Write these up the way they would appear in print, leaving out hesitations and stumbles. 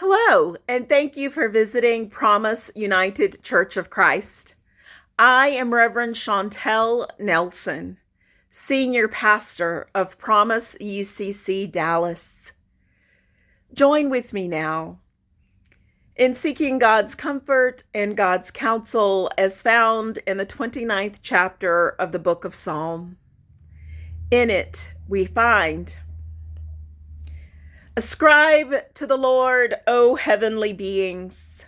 Hello, and thank you for visiting Promise United Church of Christ. I am Reverend Chantel Nelson, Senior Pastor of Promise UCC Dallas. Join with me now in seeking God's comfort and God's counsel as found in the 29th chapter of the book of Psalm. In it, we find, "Ascribe to the Lord, O heavenly beings.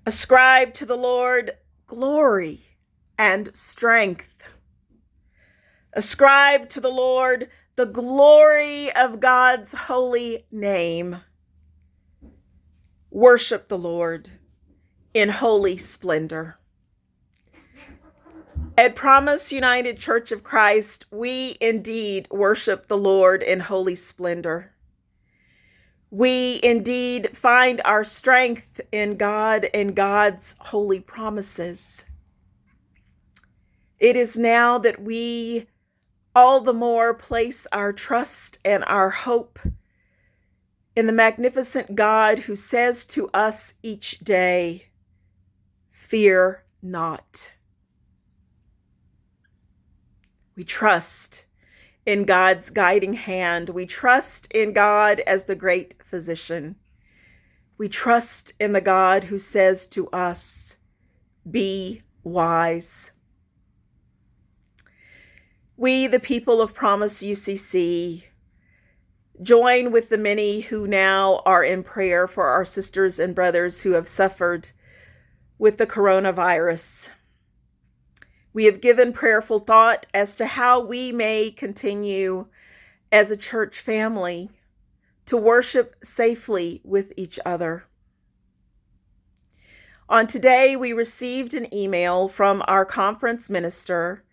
Ascribe to the Lord glory and strength. Ascribe to the Lord the glory of God's holy name. Worship the Lord in holy splendor." At Promise United Church of Christ, we indeed worship the Lord in holy splendor. We indeed find our strength in God and God's holy promises. It is now that we all the more place our trust and our hope in the magnificent God who says to us each day, "Fear not." We trust in God's guiding hand. We trust in God as the great physician. We trust in the God who says to us, "Be wise." We, the people of Promise UCC, join with the many who now are in prayer for our sisters and brothers who have suffered with the coronavirus. We have given prayerful thought as to how we may continue as a church family to worship safely with each other. On today, we received an email from our conference minister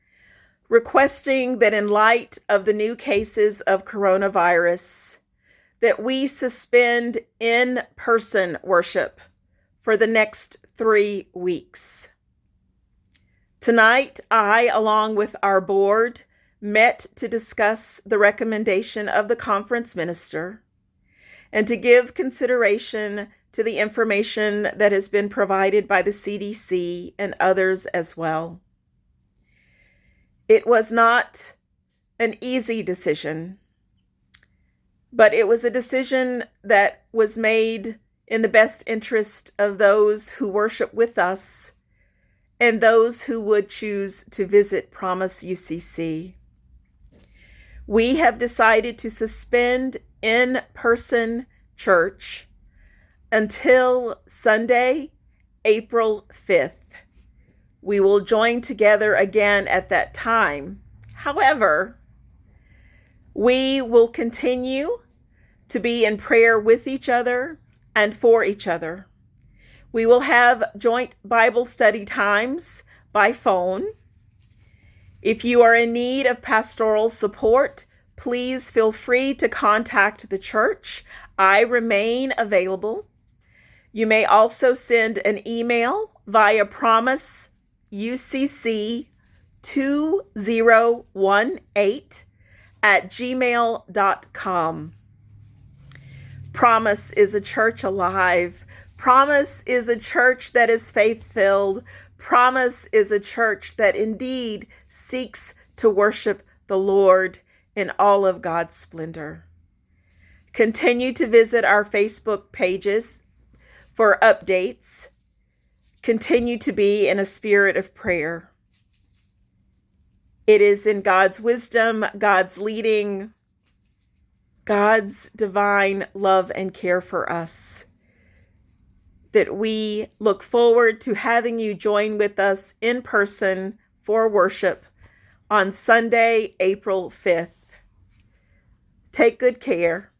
requesting that in light of the new cases of coronavirus, that we suspend in-person worship for the next 3 weeks. Tonight, I, along with our board, met to discuss the recommendation of the conference minister and to give consideration to the information that has been provided by the CDC and others as well. It was not an easy decision, but it was a decision that was made in the best interest of those who worship with us and those who would choose to visit Promise UCC. We have decided to suspend in-person church until Sunday, April 5th. We will join together again at that time. However, we will continue to be in prayer with each other and for each other. We will have joint Bible study times by phone. If you are in need of pastoral support, please feel free to contact the church. I remain available. You may also send an email via promiseucc2018@gmail.com. Promise is a church alive. Promise is a church that is faith-filled. Promise is a church that indeed seeks to worship the Lord in all of God's splendor. Continue to visit our Facebook pages for updates. Continue to be in a spirit of prayer. It is in God's wisdom, God's leading, God's divine love and care for us that we look forward to having you join with us in person for worship on Sunday, April 5th. Take good care.